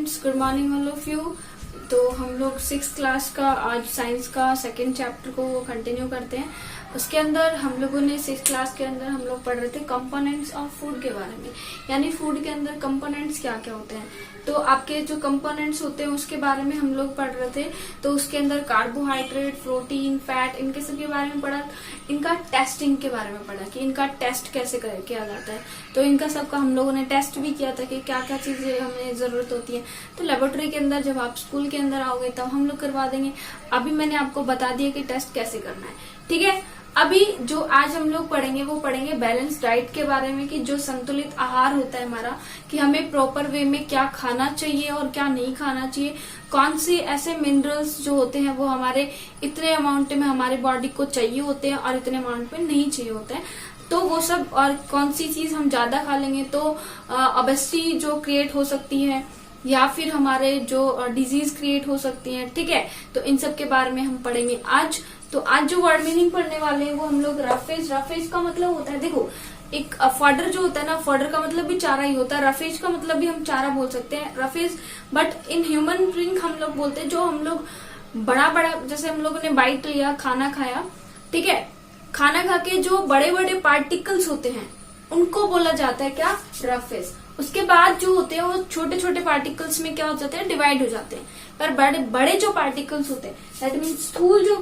Students, good morning all of you. तो हम लोग 6th क्लास का आज साइंस का सेकेंड चैप्टर को कंटिन्यू करते हैं। उसके अंदर हम लोगों ने 6th क्लास के अंदर हम लोग पढ़ रहे थे कंपोनेंट्स ऑफ फूड के बारे में, यानी फूड के अंदर कंपोनेंट्स क्या क्या होते हैं। तो आपके जो कंपोनेंट्स होते हैं उसके बारे में हम लोग पढ़ रहे थे। तो उसके अंदर कार्बोहाइड्रेट, प्रोटीन, फैट, इनके सब के बारे में पढ़ा। इनका टेस्टिंग के बारे में पढ़ा कि इनका टेस्ट कैसे किया जाता है। तो इनका सबका हम लोगों ने टेस्ट भी किया था कि क्या क्या चीजें हमें जरूरत होती है। तो लेबोरेटरी के अंदर जब आप स्कूल के अंदर आओगे तब हम लोग करवा देंगे। अभी मैंने आपको बता दिया कि टेस्ट कैसे करना है, ठीक है। अभी जो आज हम लोग पढ़ेंगे वो पढ़ेंगे बैलेंस डाइट के बारे में, कि जो संतुलित आहार होता है हमारा, कि हमें प्रॉपर वे में क्या खाना चाहिए और क्या नहीं खाना चाहिए। कौन से ऐसे मिनरल्स जो होते हैं वो हमारे इतने अमाउंट में हमारे बॉडी को चाहिए होते हैं और इतने अमाउंट में नहीं चाहिए होते हैं। तो वो सब, और कौन सी चीज हम ज्यादा खा लेंगे तो ओबेसिटी जो क्रिएट हो सकती है, या फिर हमारे जो डिजीज क्रिएट हो सकती है, ठीक है। तो इन सब के बारे में हम पढ़ेंगे आज। तो आज जो वर्ड मीनिंग पढ़ने वाले हैं वो हम लोग रफेज। रफेज का मतलब होता है, देखो, एक फॉडर जो होता है ना, फॉडर का मतलब भी चारा ही होता है। रफेज का मतलब भी हम चारा बोल सकते हैं, roughage. But in human drink हम लोग बोलते हैं, जो हम लोग बड़ा बड़ा, जैसे हम लोगों ने बाइट लिया, खाना खाया, ठीक है, खाना खा के जो बड़े बड़े पार्टिकल्स होते हैं उनको बोला जाता है क्या, रफेज। उसके बाद जो होते हैं वो छोटे छोटे पार्टिकल्स में क्या हो जाते हैं, डिवाइड हो जाते हैं। पर बड़े बड़े जो पार्टिकल्स होते हैं, दैट मीन्स स्थूल जो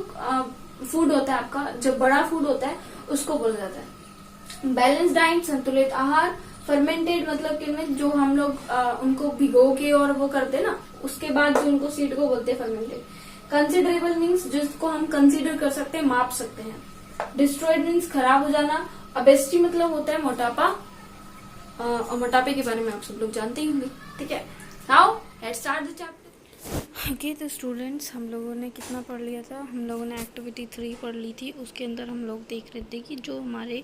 फूड होता है आपका, जो बड़ा फूड होता है, उसको बोला जाता है बैलेंस डाइट, संतुलित आहार। फर्मेंटेड मतलब कि जो हम लोग उनको भिगो के और वो करते हैं ना, उसके बाद जो उनको सीड को बोलते हैं फर्मेंटेड। कंसिडरेबल मीन्स जिसको हम कंसीडर कर सकते हैं, माप सकते हैं। डिस्ट्रॉयड मीन्स खराब हो जाना। ओबेसिटी मतलब होता है मोटापा, और मोटापे के बारे में आप सब लोग जानते ही होंगे, ठीक है। Now let's start the chapter. Okay, तो स्टूडेंट्स, हम लोगों ने कितना पढ़ लिया था, हम लोगों ने एक्टिविटी 3 पढ़ ली थी। उसके अंदर हम लोग देख रहे थे कि जो हमारे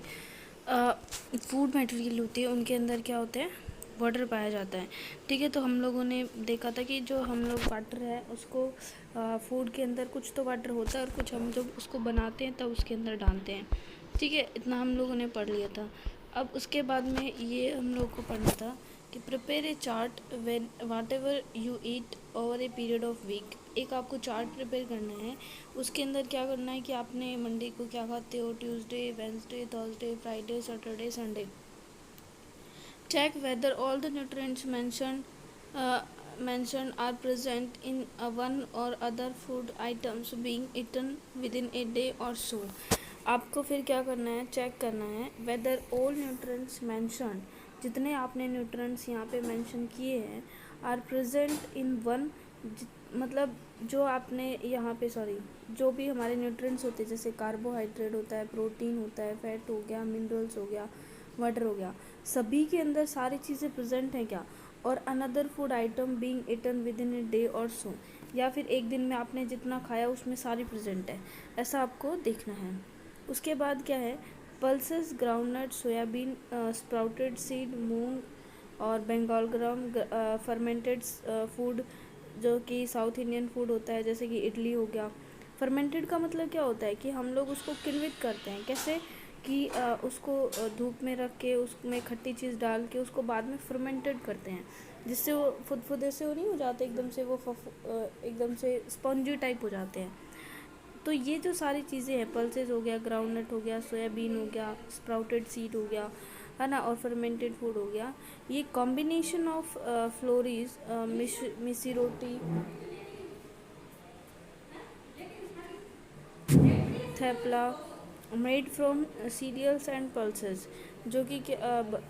फूड मटेरियल होती है उनके अंदर क्या होता है, वाटर पाया जाता है, ठीक है। तो हम लोगों ने देखा था कि जो हम लोग वाटर है उसको फूड के अंदर कुछ तो वाटर होता है और कुछ हम जब उसको बनाते हैं तब उसके अंदर डालते हैं, ठीक है। इतना हम लोगों ने पढ़ लिया था। अब उसके बाद में ये हम लोग को पढ़ना था कि prepare a chart when whatever you eat over a period of week. एक आपको चार्ट प्रिपेयर करना है। उसके अंदर क्या करना है कि आपने मंडे को क्या खाते हो, Tuesday, Wednesday, Thursday, Friday, Saturday, Sunday. Check whether all the nutrients mentioned are present in one or other food items being eaten within a day or so. आपको फिर क्या करना है, चेक करना है whether all nutrients mentioned, जितने आपने nutrients यहाँ पे मेंशन किए हैं, आर प्रेजेंट इन वन, मतलब जो आपने यहाँ पे, जो भी हमारे न्यूट्रिएंट्स होते हैं, जैसे कार्बोहाइड्रेट होता है, प्रोटीन होता है, फैट हो गया, मिनरल्स हो गया, वाटर हो गया, सभी के अंदर सारी चीज़ें प्रेजेंट हैं क्या। और another food item being eaten within a day और सो, या फिर एक दिन में आपने जितना खाया उसमें सारी प्रेजेंट है, ऐसा आपको देखना है। उसके बाद क्या है, pulses, groundnut, soybean, sprouted seed, मूंग और बंगाल ग्राम, फर्मेंटेड फूड जो कि साउथ इंडियन फूड होता है, जैसे कि इडली हो गया। फर्मेंटेड का मतलब क्या होता है कि हम लोग उसको किण्वित करते हैं, कैसे कि उसको धूप में रख के उसमें खट्टी चीज़ डाल के उसको बाद में फर्मेंटेड करते हैं, जिससे वो फुदफुदे से वो नहीं हो जाते एकदम से, वो एकदम से स्पंजी टाइप हो जाते हैं। तो ये जो सारी चीज़ें हैं, पल्सेस हो गया, ग्राउंडनट हो गया, सोयाबीन हो गया, स्प्राउटेड सीड हो गया, है ना, और फर्मेंटेड फूड हो गया, ये combination of flours, missi roti, thepla, made from cereals and pulses, जो कि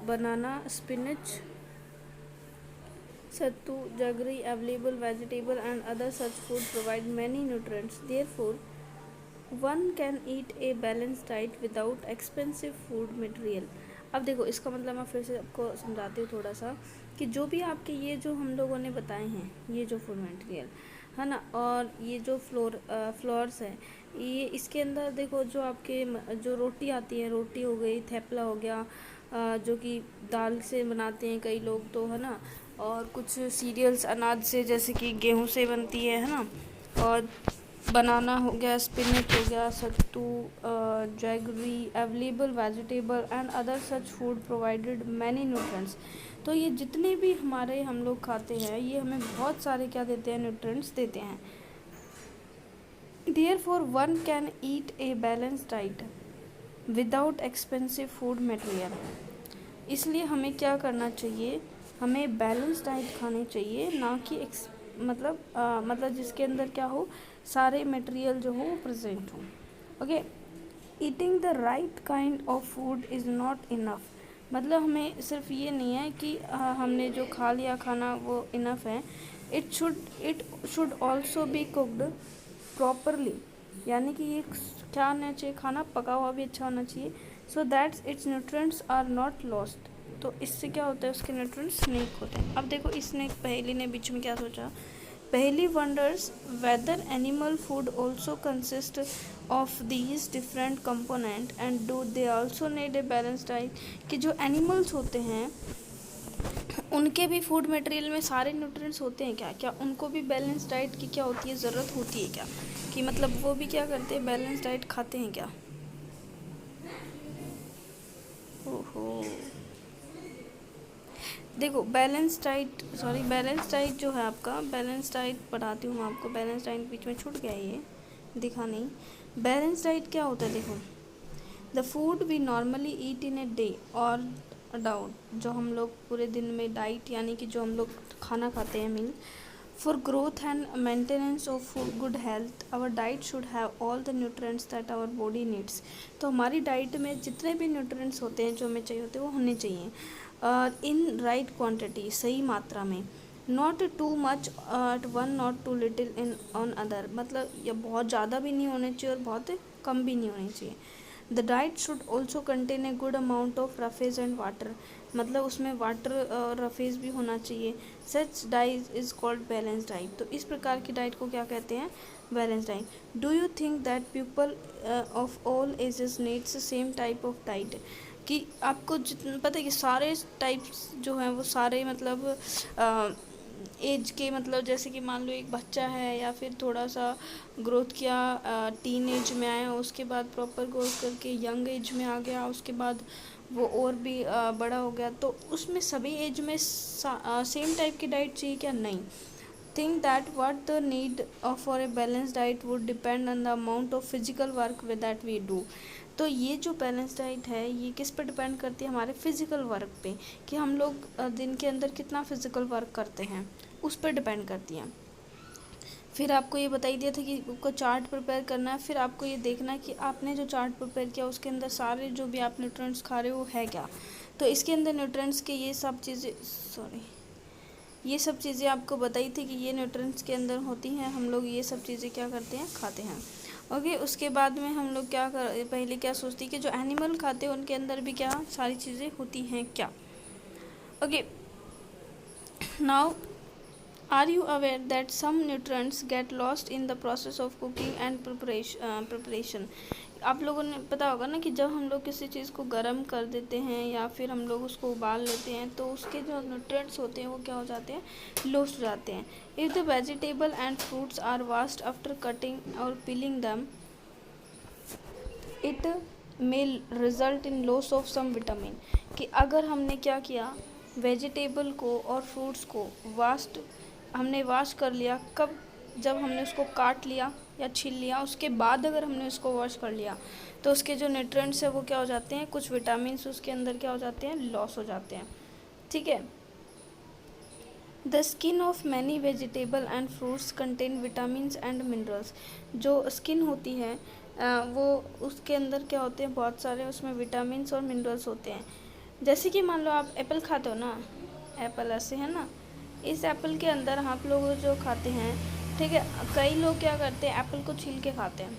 banana, spinach, sattu, jaggery, available vegetable and other such food provide many nutrients. Therefore, one can eat a balanced diet without expensive food material. अब देखो, इसका मतलब मैं फिर से आपको समझाती हूँ थोड़ा सा, कि जो भी आपके ये जो हम लोगों ने बताए हैं, ये जो फूड मटेरियल है ना, और ये जो फ्लोर्स है, ये इसके अंदर देखो, जो आपके जो रोटी आती है, रोटी हो गई, थेपला हो गया, जो कि दाल से बनाते हैं कई लोग तो, है ना, और कुछ सीरियल्स अनाज से, जैसे कि गेहूं से बनती है ना, और बनाना हो गया, स्पिनच हो गया, sattu, jaggery, available vegetable and other such food provided many nutrients. तो ये जितने भी हमारे हम लोग खाते हैं ये हमें बहुत सारे क्या देते हैं, न्यूट्रिएंट्स देते हैं। Therefore one can eat a balanced diet without expensive food material। इसलिए हमें क्या करना चाहिए, हमें बैलेंस डाइट खानी चाहिए, ना कि मतलब जिसके अंदर क्या हो, सारे मटेरियल जो हो वो प्रेजेंट हो। Okay, eating the right kind of food is not enough. मतलब हमें सिर्फ ये नहीं है कि हमने जो खा लिया खाना वो इनफ है। It should also be cooked properly, यानी कि ये क्या होना चाहिए, खाना पका हुआ भी अच्छा होना चाहिए, so that's its nutrients are not lost. तो इससे क्या होता है, उसके न्यूट्रिएंट्स नहीं होते हैं। अब देखो इसने पहेली ने बीच में क्या सोचा, Paheli wonders whether animal food also consist of these different component and do they also need a balance diet. कि जो एनिमल्स होते हैं उनके भी फूड मटेरियल में सारे न्यूट्रिएंट्स होते हैं क्या, क्या उनको भी बैलेंस डाइट की क्या होती है, ज़रूरत होती है क्या, कि मतलब वो भी क्या करते हैं, बैलेंस डाइट खाते हैं क्या। ओहो, देखो बैलेंस डाइट जो है आपका, बैलेंस डाइट बताती हूँ मैं आपको। बैलेंस डाइट बीच में छूट गया, ये दिखा नहीं। बैलेंस डाइट क्या होता है, देखो the food we normally eat in a day और डाउट, जो हम लोग पूरे दिन में डाइट यानी कि जो हम लोग खाना खाते हैं, meal for growth and maintenance of good health our diet should have all the nutrients that our body needs. तो हमारी डाइट में जितने भी न्यूट्रिएंट्स होते हैं जो हमें चाहिए होते हैं वो होने चाहिए इन राइट क्वांटिटी, सही मात्रा में। Not too much at one, not too little in on other, मतलब ये बहुत ज़्यादा भी नहीं होने चाहिए और बहुत कम भी नहीं होनी चाहिए। The diet should also contain a good amount of roughage and water, मतलब उसमें वाटर और रफेज भी होना चाहिए। Such diet is called balance diet. तो इस प्रकार की डाइट को क्या कहते हैं, balance diet. Do you think that people of all ages needs same type of diet. कि आपको जितना पता है कि सारे टाइप्स जो हैं वो सारे मतलब एज के, मतलब जैसे कि मान लो एक बच्चा है या फिर थोड़ा सा ग्रोथ किया, टीन एज में आया, उसके बाद प्रॉपर ग्रोथ करके यंग एज में आ गया, उसके बाद वो और भी बड़ा हो गया, तो उसमें सभी एज में सेम टाइप की डाइट चाहिए क्या, नहीं। Think that what the need for a balance diet would depend on the amount of physical work with that we do. तो ये जो बैलेंस डाइट है ये किस पर डिपेंड करती है, हमारे फिजिकल वर्क पे, कि हम लोग दिन के अंदर कितना फिजिकल वर्क करते हैं उस पर डिपेंड करती हैं। फिर आपको ये बताई दिया था कि आपको चार्ट प्रिपेयर करना है, फिर आपको ये देखना है कि आपने जो चार्ट प्रिपेयर किया उसके अंदर सारे जो भी आप न्यूट्रिएंट्स खा रहे हो वो है क्या। तो इसके अंदर न्यूट्रिएंट्स के ये सब चीज़ें आपको बताई थी कि ये न्यूट्रिएंट्स के अंदर होती हैं, हम लोग ये सब चीज़ें क्या करते हैं, खाते हैं। ओके, उसके बाद में हम लोग पहले क्या सोचती कि जो एनिमल खाते हैं उनके अंदर भी क्या सारी चीज़ें होती हैं क्या। Okay, now are you aware that some nutrients get lost in the process of cooking and preparation. आप लोगों ने पता होगा ना कि जब हम लोग किसी चीज़ को गर्म कर देते हैं या फिर हम लोग उसको उबाल लेते हैं तो उसके जो न्यूट्रिएंट्स होते हैं वो क्या हो जाते हैं, लॉस्ट हो जाते हैं। If the vegetable and fruits are washed after cutting or peeling them, it may result in loss of some vitamin. कि अगर हमने क्या किया, वेजिटेबल को और फ्रूट्स को हमने वॉश कर लिया, कब, जब हमने उसको काट लिया या छील लिया, उसके बाद अगर हमने उसको वॉश कर लिया तो उसके जो न्यूट्रिएंट्स है वो क्या हो जाते हैं, कुछ विटामिन्स उसके अंदर क्या हो जाते हैं, लॉस हो जाते हैं। ठीक है। The skin of many vegetable and fruits contain vitamins and minerals. जो स्किन होती है वो उसके अंदर क्या होते हैं, बहुत सारे उसमें विटामिन्स और मिनरल्स होते हैं। जैसे कि मान लो आप एप्पल खाते हो ना, एप्पल ऐसे है ना, इस एप्पल के अंदर आप लोग जो खाते हैं, ठीक है, कई लोग क्या करते हैं एप्पल को छील के खाते हैं,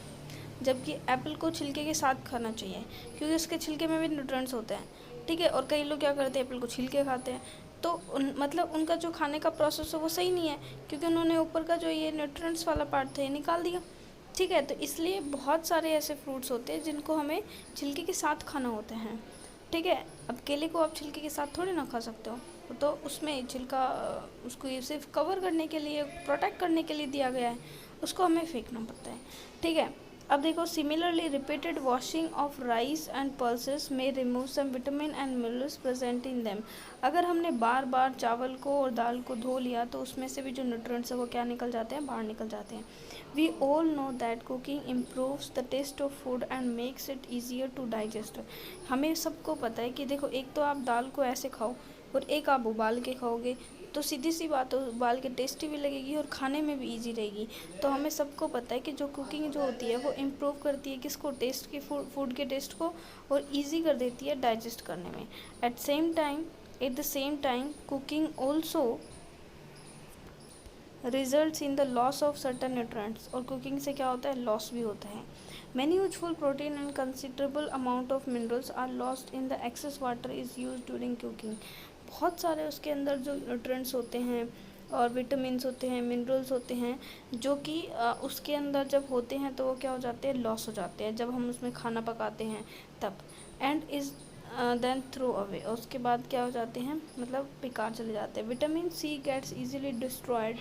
जबकि एप्पल को छिलके के साथ खाना चाहिए क्योंकि उसके छिलके में भी न्यूट्रिएंट्स होते हैं। ठीक है, और कई लोग क्या करते हैं एप्पल को छील के खाते हैं, तो मतलब उनका जो खाने का प्रोसेस है वो सही नहीं है क्योंकि उन्होंने ऊपर का जो ये न्यूट्रिएंट्स वाला पार्ट था ये निकाल दिया। ठीक है, तो इसलिए बहुत सारे ऐसे फ्रूट्स होते हैं जिनको हमें छिलके के साथ खाना होता है। ठीक है, अब केले को आप छिलके के साथ थोड़ी ना खा सकते हो, तो उसमें छिलका उसको ये सिर्फ कवर करने के लिए, प्रोटेक्ट करने के लिए दिया गया है। उसको हमें फेंकना पड़ता है, ठीक है। अब देखो, similarly repeated washing of rice and pulses may remove some vitamin and minerals present in them. अगर हमने बार बार चावल को और दाल को धो लिया तो उसमें से भी जो न्यूट्रिएंट्स है वो क्या निकल जाते हैं, बाहर निकल जाते हैं। We all know that cooking improves the taste of food and makes it easier to digest. हमें सबको पता है कि देखो, एक तो आप दाल को ऐसे खाओ और एक आप उबाल के खाओगे, तो सीधी सी बात है, उबाल के टेस्टी भी लगेगी और खाने में भी इजी रहेगी। तो हमें सबको पता है कि जो कुकिंग जो होती है वो इम्प्रूव करती है किसको, टेस्ट की, फूड के टेस्ट को, और इजी कर देती है डाइजेस्ट करने में। At the same time cooking also results in the loss of certain nutrients. और कुकिंग से क्या होता है, लॉस भी होता है। Many useful protein and considerable amount of minerals are lost in the excess water is use during cooking. बहुत सारे उसके अंदर जो न्यूट्रिएंट्स होते हैं और विटामिन्स होते हैं, मिनरल्स होते हैं, जो कि उसके अंदर जब होते हैं तो वो क्या हो जाते हैं, लॉस हो जाते हैं जब हम उसमें खाना पकाते हैं तब। And is then throw away, और उसके बाद क्या हो जाते हैं, मतलब बेकार चले जाते हैं। Vitamin C gets easily destroyed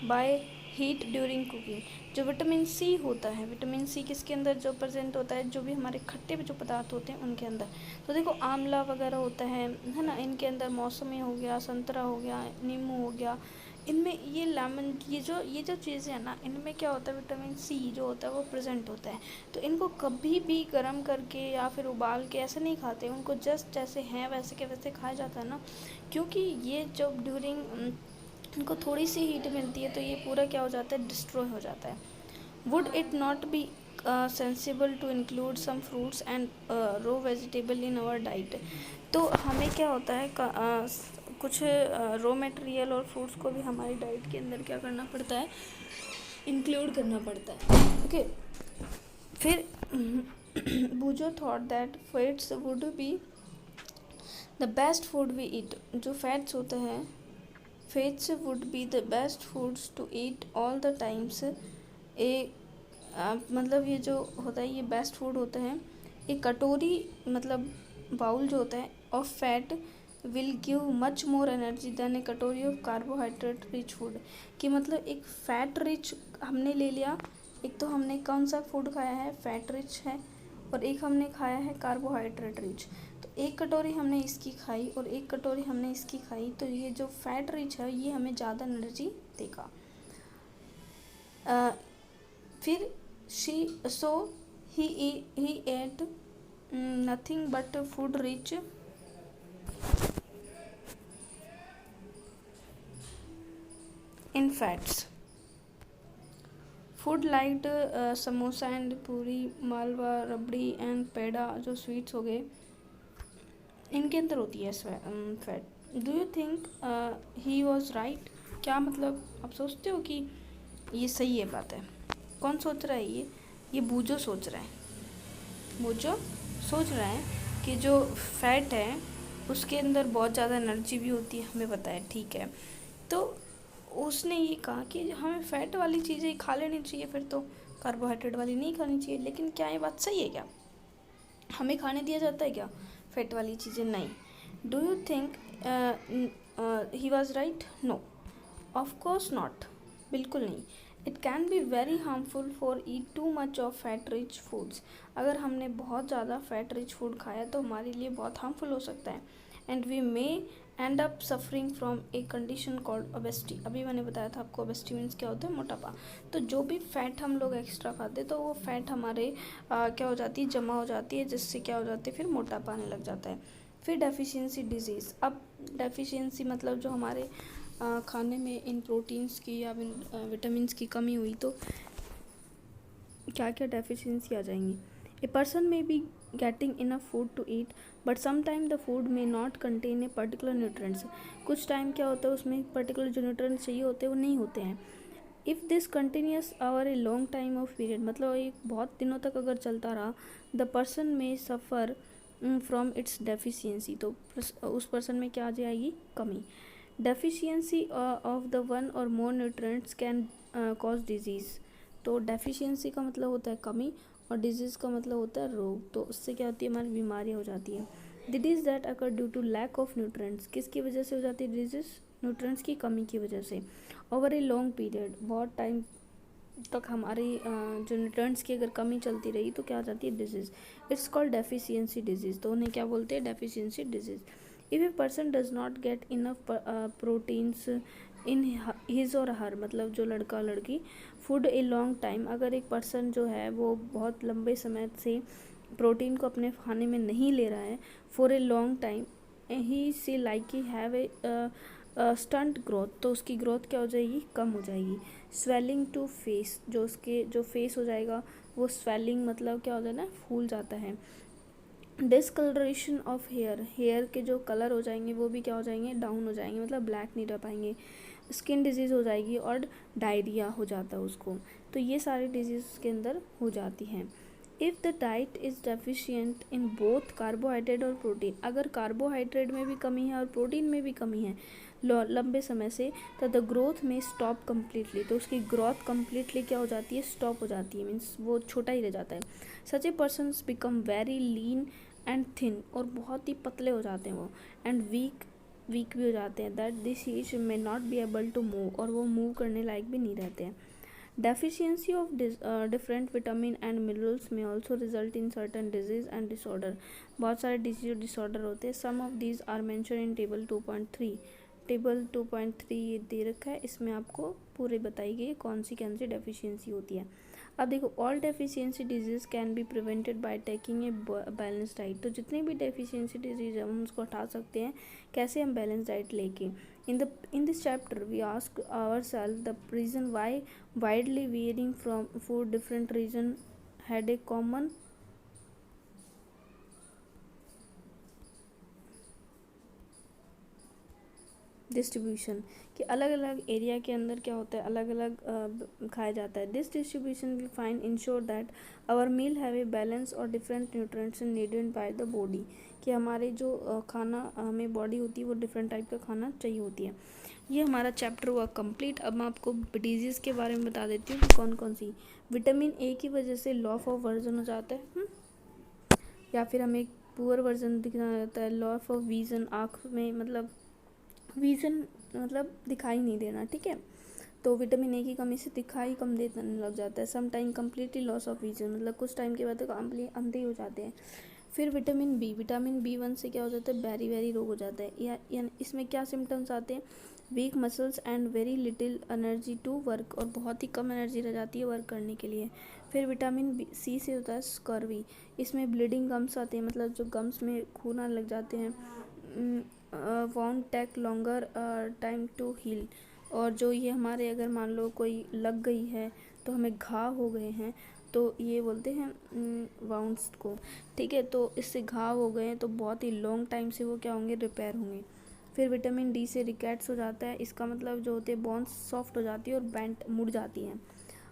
by heat during cooking. जो विटामिन सी होता है, विटामिन सी किसके अंदर जो प्रेजेंट होता है, जो भी हमारे खट्टे जो पदार्थ होते हैं उनके अंदर। तो देखो, आंवला वगैरह होता है ना, इनके अंदर मौसमी हो गया, संतरा हो गया, नींबू हो गया, इनमें ये लेमन, ये जो चीज़ें हैं ना, इनमें क्या होता है, विटामिन सी जो होता है वो प्रेजेंट होता है। तो इनको कभी भी गर्म करके या फिर उबाल के ऐसे नहीं खाते, उनको जस्ट जैसे हैं वैसे के वैसे खाया जाता है ना, क्योंकि ये जब ड्यूरिंग इनको थोड़ी सी हीट मिलती है तो ये पूरा क्या हो जाता है, डिस्ट्रॉय हो जाता है। Would it not be sensible to include some fruits and raw vegetable in our diet. तो हमें क्या होता है, कुछ रो मटेरियल और फ्रूट्स को भी हमारी डाइट के अंदर क्या करना पड़ता है, इंक्लूड करना पड़ता है, ओके। फिर बूजो thought that fats would be the best food we eat. जो फैट्स होते हैं, fats would be the best foods to eat all the times. मतलब ये जो होता है ये बेस्ट फूड होता है। एक कटोरी मतलब बाउल जो होता है of fat will give much more energy than a katori of carbohydrate rich food. कि मतलब एक फैट रिच हमने ले लिया, एक तो हमने कौन सा फूड खाया है, फैट रिच है, और एक हमने खाया है कार्बोहाइड्रेट रिच। तो एक कटोरी हमने इसकी खाई और एक कटोरी हमने इसकी खाई, तो ये जो फैट रिच है ये हमें ज़्यादा एनर्जी देगा। फिर he ate nothing but food rich in fats. Food like samosa and पूरी, मालवा, रबड़ी एंड पेड़ा, जो स्वीट्स हो गए, इनके अंदर होती है fat. Do you think he was right? क्या मतलब आप सोचते हो कि ये सही है बात है? कौन सोच रहा है ये बूजो सोच रहा है। बूजो सोच रहा है कि जो फैट है उसके अंदर बहुत ज़्यादा एनर्जी भी होती है, हमें पता है, ठीक है। तो उसने ये कहा कि हमें फ़ैट वाली चीज़ें खा लेनी चाहिए, फिर तो कार्बोहाइड्रेट वाली नहीं खानी चाहिए। लेकिन क्या ये बात सही है क्या? हमें खाने दिया जाता है क्या फ़ैट वाली चीज़ें? नहीं। Do you think he was right? No, of course not, बिल्कुल नहीं। It can be very harmful for eat too much of fat rich foods. अगर हमने बहुत ज़्यादा फैट रिच फूड खाया तो हमारे लिए बहुत हार्मफुल हो सकता है। And we may end up suffering from a condition called obesity. अभी मैंने बताया था आपको, ओबेसिटी मीन्स क्या होता है, मोटापा। तो जो भी फैट हम लोग एक्स्ट्रा खाते तो वो फैट हमारे क्या हो जाती है, जमा हो जाती है, जिससे क्या हो जाती है, फिर मोटापा आने लग जाता है। फिर डेफिशिएंसी डिजीज़। अब डेफिशिएंसी मतलब जो हमारे खाने में इन प्रोटीन्स की या विटामिन्स की कमी हुई तो क्या क्या डेफिशिएंसी आ जाएंगी। A person may be getting enough food to eat but sometime the food may not contain a particular nutrients. कुछ टाइम क्या होता है उसमें पर्टिकुलर जो न्यूट्रिएंट्स चाहिए होते हैं वो नहीं होते हैं। If this continuous over A long time of period, मतलब एक बहुत दिनों तक अगर चलता रहा, द पर्सन में सफ़र फ्रॉम इट्स डेफिशिएंसी, तो उस पर्सन में क्या आ जाएगी, कमी। डेफिशिएंसी ऑफ द वन और मोर न्यूट्रिएंट्स कैन कॉज डिजीज़। तो डेफिशिएंसी का मतलब होता है कमी और डिजीज़ का मतलब होता है रोग। तो उससे क्या होती है, हमारी बीमारियाँ हो जाती है। Diseases that occur due to lack of nutrients, किसकी वजह से हो जाती है डिजीज़? न्यूट्रिएंट्स की कमी की वजह से। ओवर ए लॉन्ग पीरियड, बहुत टाइम तक हमारी जो न्यूट्रिएंट्स की अगर कमी चलती रही तो क्या हो जाती है, disease. It's called deficiency disease. तो उन्हें क्या बोलते हैं, deficiency disease. If a person does not get enough proteins in his और हर, मतलब जो लड़का लड़की, फूड ए लॉन्ग टाइम, अगर एक पर्सन जो है वो बहुत लंबे समय से प्रोटीन को अपने खाने में नहीं ले रहा है for a long time, he see like he have a stunt growth, तो उसकी ग्रोथ क्या हो जाएगी, कम हो जाएगी। स्वेलिंग टू फेस, जो उसके जो फेस हो जाएगा वो स्वेलिंग मतलब क्या हो जाए ना, फूल जाता है। डिसकलरेशन ऑफ हेयर, हेयर के जो कलर हो जाएंगे वो भी क्या हो जाएंगे, डाउन हो जाएंगे, मतलब ब्लैक नहीं रह पाएंगे। स्किन डिजीज़ हो जाएगी और डायरिया हो जाता है उसको। तो ये सारी डिजीज़ के अंदर हो जाती हैं। If the diet is deficient in both carbohydrate और प्रोटीन, अगर कार्बोहाइड्रेट में भी कमी है और प्रोटीन में भी कमी है लंबे समय से, तो द ग्रोथ में स्टॉप कम्प्लीटली, तो उसकी ग्रोथ कम्प्लीटली क्या हो जाती है, स्टॉप हो जाती है, मीन्स वो छोटा ही रह जाता है। Such a persons become very lean and thin, और बहुत ही पतले हो जाते हैं वो, एंड वीक भी हो जाते हैं। That this each may not be able to move, और वो मूव करने लायक भी नहीं रहते हैं। Deficiency of different vitamin and minerals may also result in certain disease and disorder, बहुत सारे डिजीज और डिसऑर्डर होते हैं। Some of these are mention in table 2.3, table 2.3 ये दे रखा है, इसमें आपको पूरे बताई गई कौन सी डेफिशिएंसी होती है। अब देखो, all deficiency disease can be prevented by taking a balance diet, तो जितनी भी डेफिशिएंसी डिजीज है हम उसको हटा सकते हैं, कैसे, हम बैलेंस डाइट लेके। In this chapter we ask ourselves the reason why widely varying from food different region had a common distribution, कि अलग अलग एरिया के अंदर क्या होता है, अलग अलग खाया जाता है। This distribution we find ensure that our meal have a balance और different nutrients needed by the body, कि हमारे जो खाना हमें बॉडी होती है वो डिफरेंट टाइप का खाना चाहिए होती है। ये हमारा चैप्टर हुआ कंप्लीट। अब मैं आपको डिजीज़ के बारे में बता देती हूँ कि कौन कौन सी। विटामिन ए की वजह से लॉस ऑफ वर्जन हो जाता है, या फिर हमें पुअर वर्जन दिखना जाता है। लॉस ऑफ विजन, आँख में मतलब विजन मतलब दिखाई नहीं देना, ठीक है। तो विटामिन ए की कमी से दिखाई कम देने लग जाता है। Some time completely loss of vision, मतलब कुछ टाइम के बाद अंधे हो जाते हैं। फिर विटामिन बी 1 से क्या हो जाता है, बेरी रोग हो जाता है। या इसमें क्या सिम्टम्स आते हैं, weak muscles and very little energy to work, और बहुत ही कम एनर्जी रह जाती है वर्क करने के लिए। फिर विटामिन सी से होता है स्कर्वी, इसमें ब्लीडिंग गम्स आते हैं, मतलब जो गम्स में खून आने लग जाते हैं। Won't take longer time to heal, और जो ये हमारे अगर मान लो कोई लग गई है तो हमें घाव हो गए हैं, तो ये बोलते हैं वाउंड्स को, ठीक है। तो इससे घाव हो गए हैं तो बहुत ही लॉन्ग टाइम से वो क्या होंगे, रिपेयर होंगे। फिर विटामिन डी से रिकेट्स हो जाता है, इसका मतलब जो होते हैं बोन्स सॉफ्ट हो जाती है और बेंट मुड़ जाती हैं।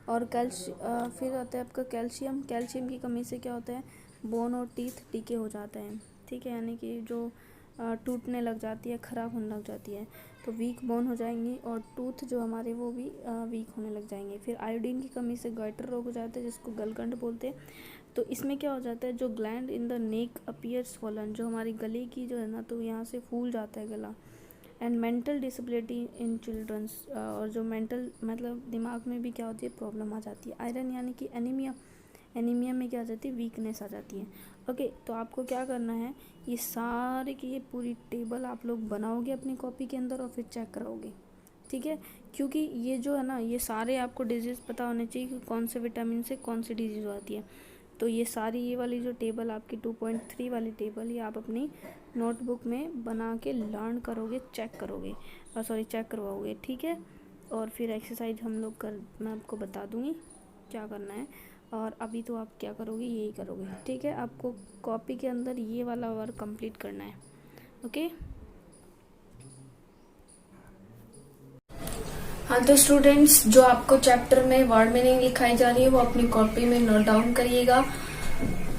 और फिर आता है आपका कैल्शियम की कमी से क्या होता है, बोन और टीथ डीके हो जाता है, ठीक है, यानी कि जो टूटने लग जाती है, ख़राब होने लग जाती है। तो वीक बोन हो जाएंगी और टूथ जो हमारे वो भी वीक होने लग जाएंगे। फिर आयोडीन की कमी से गटर रोग हो जाता है, जिसको गलगंड बोलते हैं। तो इसमें क्या हो जाता है, जो gland in the neck appears fallen, जो हमारी गले की जो है ना, तो यहाँ से फूल जाता है गला। And mental disability in childrens, और जो मेंटल मतलब दिमाग में भी क्या होती है, प्रॉब्लम आ जाती है। आयरन यानी कि एनीमिया में क्या आ जाती है, वीकनेस आ जाती है। ओके, तो आपको क्या करना है, ये सारे की ये पूरी टेबल आप लोग बनाओगे अपनी कॉपी के अंदर और फिर चेक कराओगे, ठीक है। क्योंकि ये जो है ना, ये सारे आपको डिजीज़ पता होने चाहिए कि कौन से विटामिन से कौन सी डिजीज़ आती है। तो ये सारी ये वाली जो टेबल आपकी 2.3 वाली टेबल, ये आप अपनी नोटबुक में बना के लर्न करोगे, चेक करवाओगे, ठीक है। और फिर एक्सरसाइज मैं आपको बता दूँगी क्या करना है। और अभी तो आप क्या करोगे, यही करोगे, ठीक है। आपको कॉपी के अंदर ये वाला वर्क कंप्लीट करना है, ओके। हाँ, तो स्टूडेंट्स, जो आपको चैप्टर में वर्ड मीनिंग लिखाई जा रही है वो अपनी कॉपी में नोट डाउन करिएगा।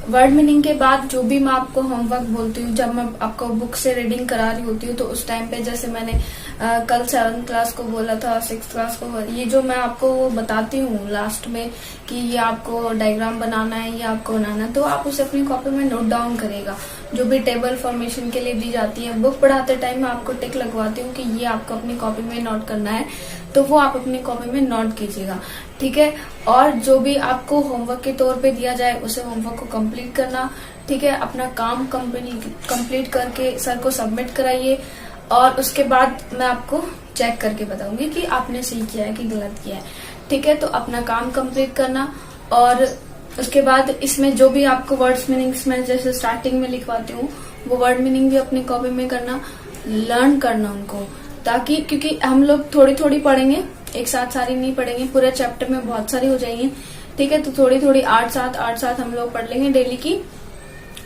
वर्ड मीनिंग के बाद जो भी मैं आपको होमवर्क बोलती हूँ, जब मैं आपको बुक से रीडिंग करा रही होती हूँ, तो उस टाइम पे जैसे मैंने कल 7th क्लास को बोला था, 6th क्लास को, ये जो मैं आपको बताती हूँ लास्ट में कि ये आपको डायग्राम बनाना है, ये आपको बनाना है, तो आप उसे अपनी कॉपी में नोट डाउन करेगा। जो भी टेबल फॉर्मेशन के लिए दी जाती है, बुक पढ़ाते टाइम मैं आपको टिक लगवाती हूँ कि ये आपको अपनी कॉपी में नोट करना है, तो वो आप अपनी कॉपी में नोट कीजिएगा, ठीक है। और जो भी आपको होमवर्क के तौर पे दिया जाए उसे होमवर्क को कंप्लीट करना, ठीक है। अपना काम कंप्लीट करके सर को सबमिट कराइए और उसके बाद मैं आपको चेक करके बताऊंगी कि आपने सही किया है कि गलत किया है, ठीक है। तो अपना काम कंप्लीट करना और उसके बाद इसमें जो भी आपको वर्ड्स मीनिंग्स में जैसे स्टार्टिंग में लिखवाती हूँ वो वर्ड मीनिंग भी अपनी कॉपी में करना, लर्न करना उनको, ताकि क्योंकि हम लोग थोड़ी थोड़ी पढ़ेंगे, एक साथ सारी नहीं पढ़ेंगे, पूरे चैप्टर में बहुत सारी हो जाएंगी, ठीक है। तो थोड़ी थोड़ी 8-7 हम लोग पढ़ लेंगे डेली की,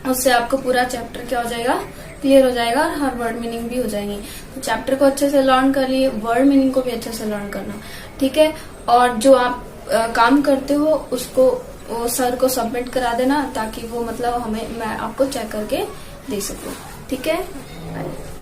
उससे आपको पूरा चैप्टर क्या हो जाएगा, क्लियर हो जाएगा और हर वर्ड मीनिंग भी हो जाएंगी। तो चैप्टर को अच्छे से लर्न कर लिए, वर्ड मीनिंग को भी अच्छे से लर्न करना, ठीक है। और जो आप काम करते हो उसको वो सर को सबमिट करा देना, ताकि वो मतलब मैं आपको चेक करके दे सकूं, ठीक है।